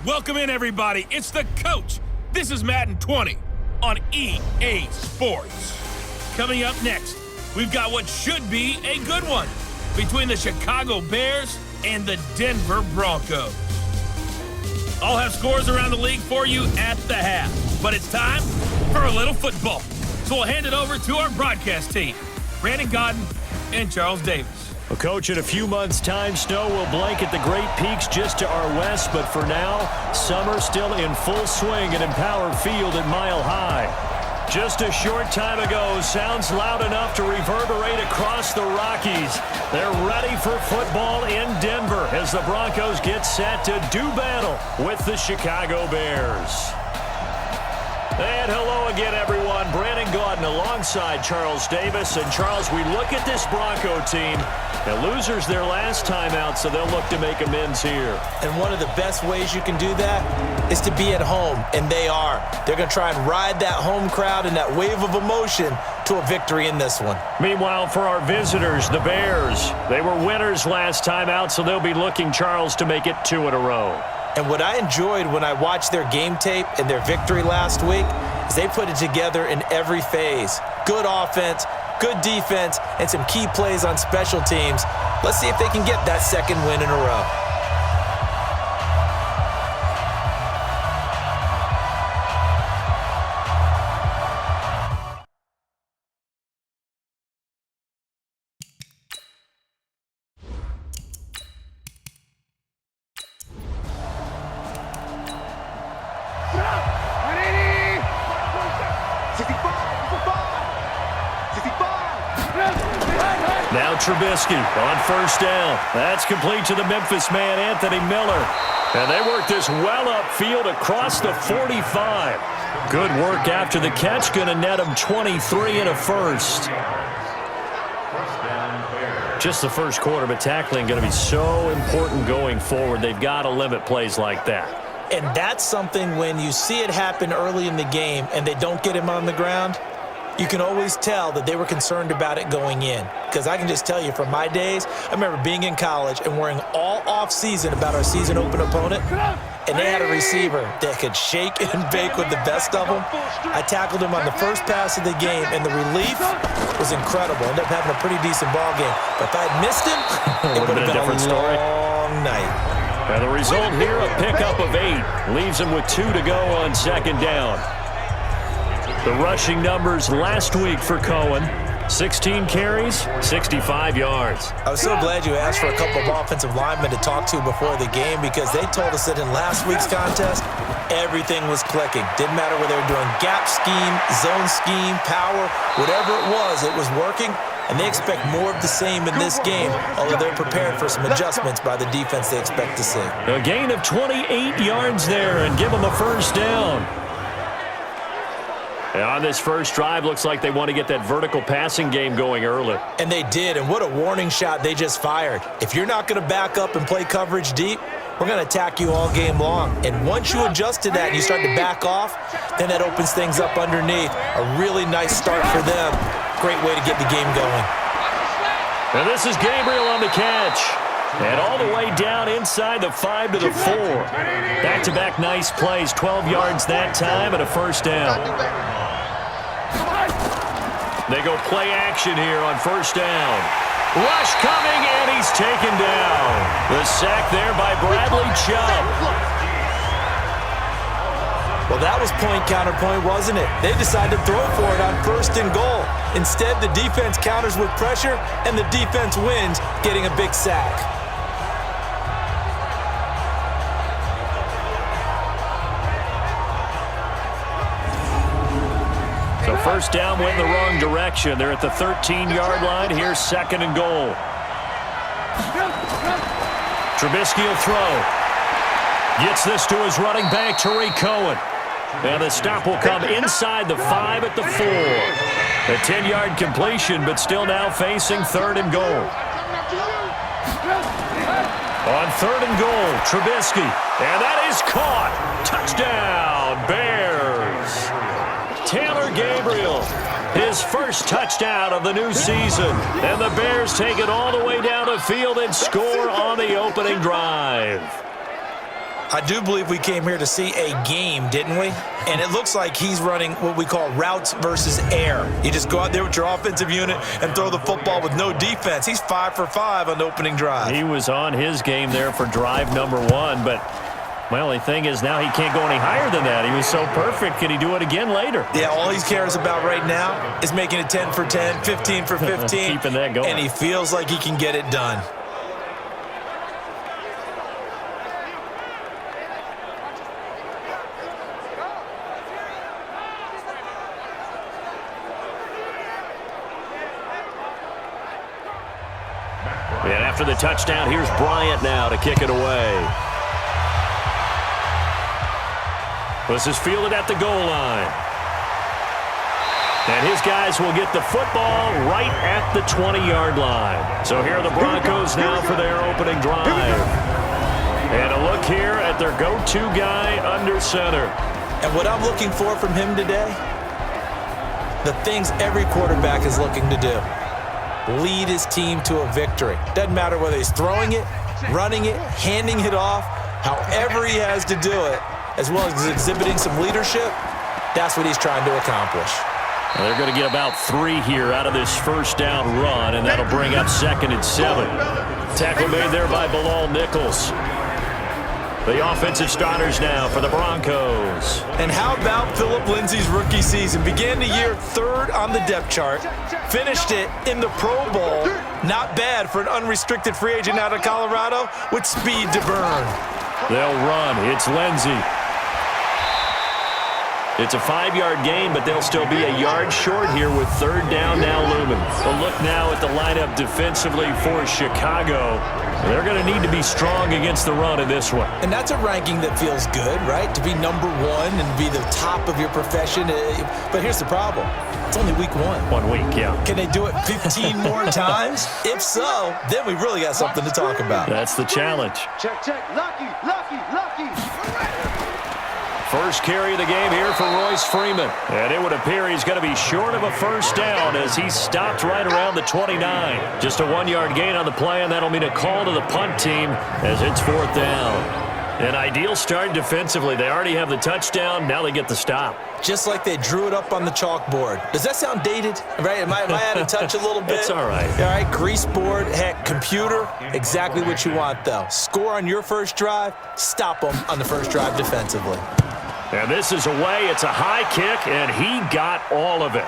Welcome in, everybody. It's the coach. This is Madden 20 on EA Sports. Coming up next, we've got what should be a good one between the Chicago Bears and the Denver Broncos. I'll have scores around the league for you at the half, but it's time for a little football. So we'll hand it over to our broadcast team, Brandon Godden and Charles Davis. Well, Coach, in a few months' time, snow will blanket the Great Peaks just to our west, but for now, summer still in full swing at Empower Field at Mile High. Just a short time ago, sounds loud enough to reverberate across the Rockies. They're ready for football in Denver as the Broncos get set to do battle with the Chicago Bears. And hello again, everyone. Brandon Godden alongside Charles Davis. And, Charles, we look at this Bronco team. The losers their last time out, so they'll look to make amends here. And one of the best ways you can do that is to be at home, and they are. They're going to try and ride that home crowd and that wave of emotion to a victory in this one. Meanwhile, for our visitors, the Bears, they were winners last time out, so they'll be looking, Charles, to make it 2 in a row. And what I enjoyed when I watched their game tape and their victory last week is they put it together in every phase. Good offense, good defense, and some key plays on special teams. Let's see if they can get that second win in a row. Now Trubisky on first down. That's complete to the Memphis man, Anthony Miller. And they work this well upfield across the 45. Good work after the catch. Going to net him 23 and a first. Just the first quarter, but tackling going to be so important going forward. They've got to limit plays like that. And that's something when you see it happen early in the game and they don't get him on the ground, you can always tell that they were concerned about it going in. Because I can just tell you from my days, I remember being in college and worrying all off-season about our season open opponent, and they had a receiver that could shake and bake with the best of them. I tackled him on the first pass of the game, and the relief was incredible. Ended up having a pretty decent ball game. But if I had missed him, it would have been a different story. long night. And the result here, a pickup of 8. Leaves him with 2 to go on second down. The rushing numbers last week for Cohen, 16 carries, 65 yards. I was so glad you asked for a couple of offensive linemen to talk to before the game because they told us that in last week's contest, everything was clicking. Didn't matter whether they were doing gap scheme, zone scheme, power, whatever it was working. And they expect more of the same in this game, although they're prepared for some adjustments by the defense they expect to see. A gain of 28 yards there and give them a first down. And on this first drive, looks like they want to get that vertical passing game going early. And they did, and what a warning shot they just fired. If you're not going to back up and play coverage deep, we're going to attack you all game long. And once you adjust to that and you start to back off, then that opens things up underneath. A really nice start for them. Great way to get the game going. And this is Gabriel on the catch. And all the way down inside the 5 to the 4. Back-to-back nice plays, 12 yards that time and a first down. They go play action here on first down. Rush coming, and he's taken down. The sack there by Bradley Chubb. Well, that was point-counterpoint, wasn't it? They decided to throw for it on first and goal. Instead, the defense counters with pressure, and the defense wins, getting a big sack. So first down went in the wrong direction. They're at the 13-yard line. Here's second and goal. Trubisky will throw. Gets this to his running back, Tariq Cohen. And the stop will come inside the 5 at the 4. A 10-yard completion, but still now facing third and goal. On third and goal, Trubisky. And that is caught. Touchdown, Bears. Taylor Gabriel, his first touchdown of the new season. And the Bears take it all the way down the field and score on the opening drive. I do believe we came here to see a game, didn't we? And it looks like he's running what we call routes versus air. You just go out there with your offensive unit and throw the football with no defense. He's 5 for 5 on the opening drive. He was on his game there for drive number 1, but my only thing is now he can't go any higher than that. He was so perfect. Can he do it again later? Yeah, all he cares about right now is making it 10 for 10, 15 for 15. Keeping that going. And he feels like he can get it done. And after the touchdown, here's Bryant now to kick it away. This is fielded at the goal line. And his guys will get the football right at the 20-yard line. So here are the Broncos now for their opening drive. And a look here at their go-to guy under center. And what I'm looking for from him today, the things every quarterback is looking to do. Lead his team to a victory. Doesn't matter whether he's throwing it, running it, handing it off, however he has to do it, as well as exhibiting some leadership, that's what he's trying to accomplish. Well, they're going to get about 3 here out of this first down run, and that'll bring up 2nd and 7. Tackle made there by Bilal Nichols. The offensive starters now for the Broncos. And how about Phillip Lindsay's rookie season? Began the year 3rd on the depth chart, finished it in the Pro Bowl. Not bad for an unrestricted free agent out of Colorado with speed to burn. They'll run. It's Lindsay. It's a 5-yard gain, but they'll still be a yard short here with 3rd down now looming. A look now at the lineup defensively for Chicago. They're going to need to be strong against the run in this one. And that's a ranking that feels good, right? To be number 1 and be the top of your profession. But here's the problem. It's only week 1. 1 week, yeah. Can they do it 15 more times? If so, then we really got something to talk about. That's the challenge. Check, check. Lucky, lucky, lucky. First carry of the game here for Royce Freeman. And it would appear he's going to be short of a first down as he stopped right around the 29. Just a 1-yard gain on the play, and that'll mean a call to the punt team as it's 4th down. An ideal start defensively. They already have the touchdown. Now they get the stop. Just like they drew it up on the chalkboard. Does that sound dated? Right? Am I out of touch a little bit? It's all right. All right, grease board, heck, computer, exactly what you want, though. Score on your first drive, stop them on the first drive defensively. And this is away. It's a high kick, and he got all of it.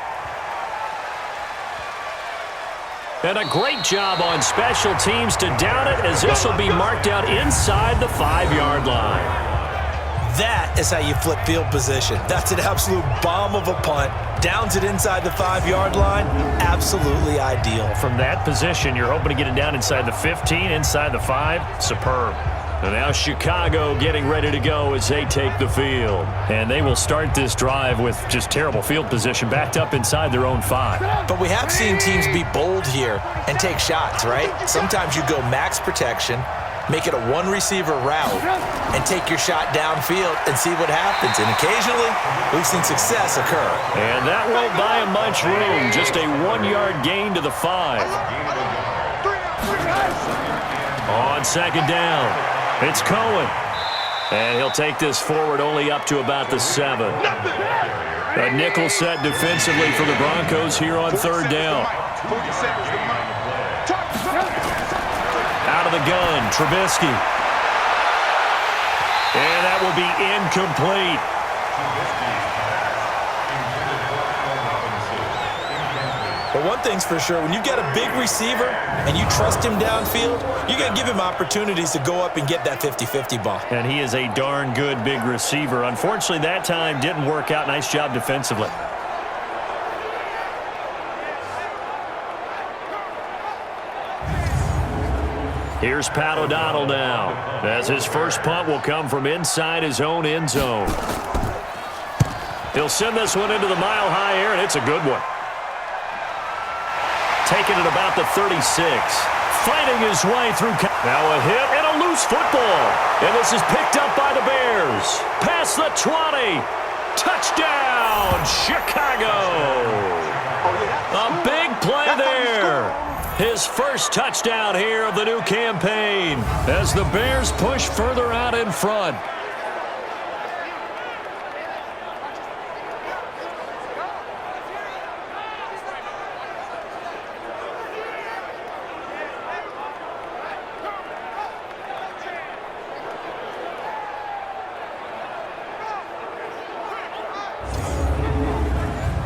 And a great job on special teams to down it, as this will be marked out inside the 5-yard line. That is how you flip field position. That's an absolute bomb of a punt. Downs it inside the 5-yard line. Absolutely ideal. From that position, you're hoping to get it down inside the 15, inside the 5. Superb. And now Chicago getting ready to go as they take the field. And they will start this drive with just terrible field position, backed up inside their own 5. But we have seen teams be bold here and take shots, right? Sometimes you go max protection, make it a 1-receiver route, and take your shot downfield and see what happens. And occasionally, we've seen success occur. And that won't buy him much room. Just a 1-yard gain to the 5. On 2nd down. It's Cohen, and he'll take this forward only up to about the 7. A nickel set defensively for the Broncos here on 3rd down. Out of the gun, Trubisky. And that will be incomplete. But one thing's for sure, when you get a big receiver and you trust him downfield, you're going to give him opportunities to go up and get that 50-50 ball. And he is a darn good big receiver. Unfortunately, that time didn't work out. Nice job defensively. Here's Pat O'Donnell now, as his first punt will come from inside his own end zone. He'll send this one into the mile-high air, and it's a good one. Taking it about the 36. Fighting his way through. Now a hit and a loose football. And this is picked up by the Bears. Past the 20. Touchdown, Chicago. A big play there. His first touchdown here of the new campaign as the Bears push further out in front.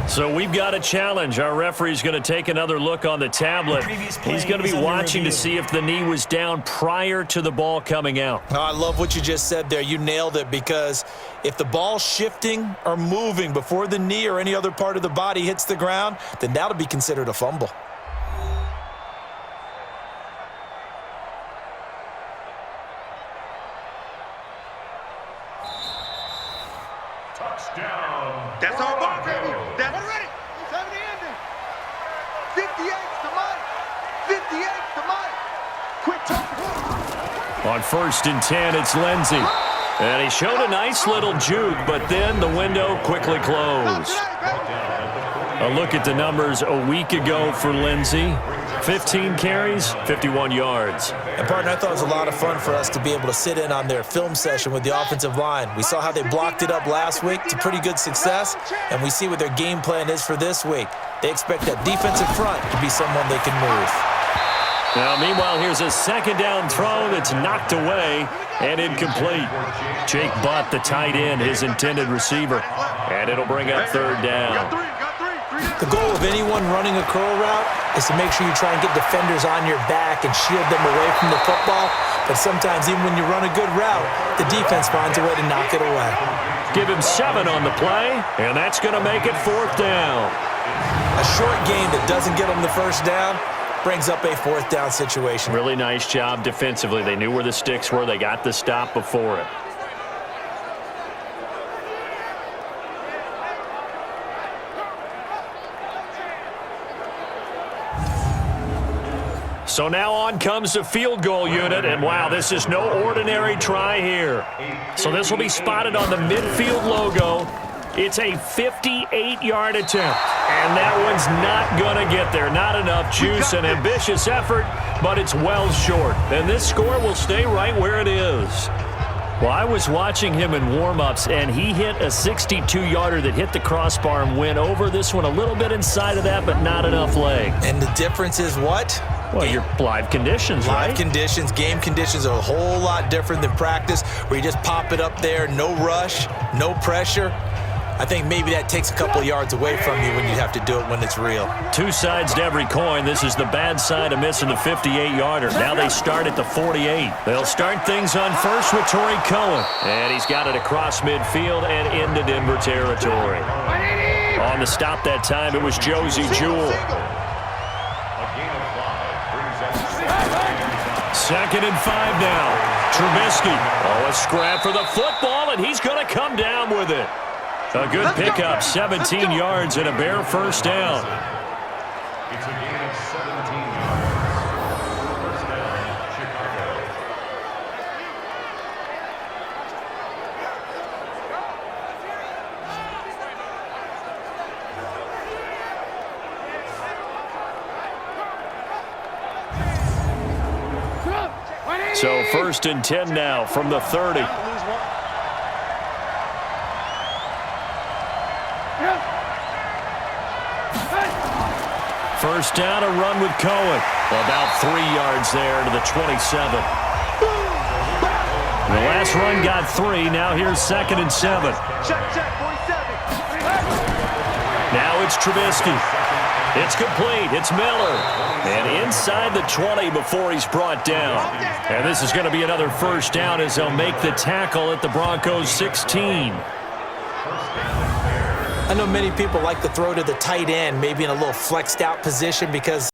So we've got a challenge. Our referee's going to take another look on the tablet. He's going to be watching to see if the knee was down prior to the ball coming out. Oh, I love what you just said there. You nailed it, because if the ball's shifting or moving before the knee or any other part of the body hits the ground, then that'll be considered a fumble. That's our ball, baby. That's ready. 70 ending. 58 to Mike. 58 to Mike. Quick touch. On 1st and 10, it's Lindsey. And he showed a nice little juke, but then the window quickly closed. A look at the numbers a week ago for Lindsey. 15 carries, 51 yards. And, partner, I thought it was a lot of fun for us to be able to sit in on their film session with the offensive line. We saw how they blocked it up last week to pretty good success, and we see what their game plan is for this week. They expect that defensive front to be someone they can move. Now, meanwhile, here's a second down throw that's knocked away and incomplete. Jake Butt, the tight end, his intended receiver, and it'll bring up 3rd down. The goal of anyone running a curl route is to make sure you try and get defenders on your back and shield them away from the football. But sometimes, even when you run a good route, the defense finds a way to knock it away. Give him 7 on the play, and that's going to make it 4th down. A short game that doesn't get them the first down brings up a 4th down situation. Really nice job defensively. They knew where the sticks were. They got the stop before it. So now on comes the field goal unit, and wow, this is no ordinary try here. So this will be spotted on the midfield logo. It's a 58-yard attempt, and that one's not going to get there. Not enough juice, an ambitious effort, but it's well short. And this score will stay right where it is. Well, I was watching him in warm-ups, and he hit a 62-yarder that hit the crossbar and went over. This one a little bit inside of that, but not enough leg. And the difference is what? Well, your live conditions, right? Live conditions, game conditions are a whole lot different than practice, where you just pop it up there, no rush, no pressure. I think maybe that takes a couple of yards away from you when you have to do it when it's real. Two sides to every coin. This is the bad side of missing the 58-yarder. Now they start at the 48. They'll start things on first with Torrey Cohen. And he's got it across midfield and into Denver territory. On the stop that time, it was Josie Jewell. 2nd and 5 now. Trubisky. Oh, a scrap for the football, and he's going to come down with it. A good pickup, 17 yards and a bare first down. It's a gain of 17 yards. First down, Chicago. So 1st and 10 now from the 30. First down, a run with Cohen. About 3 yards there to the 27. The last run got 3. Now here's 2nd and 7. Now it's Trubisky. It's complete. It's Miller. And inside the 20 before he's brought down. And this is going to be another first down as they'll make the tackle at the Broncos' 16. I know many people like to throw to the tight end, maybe in a little flexed out position, because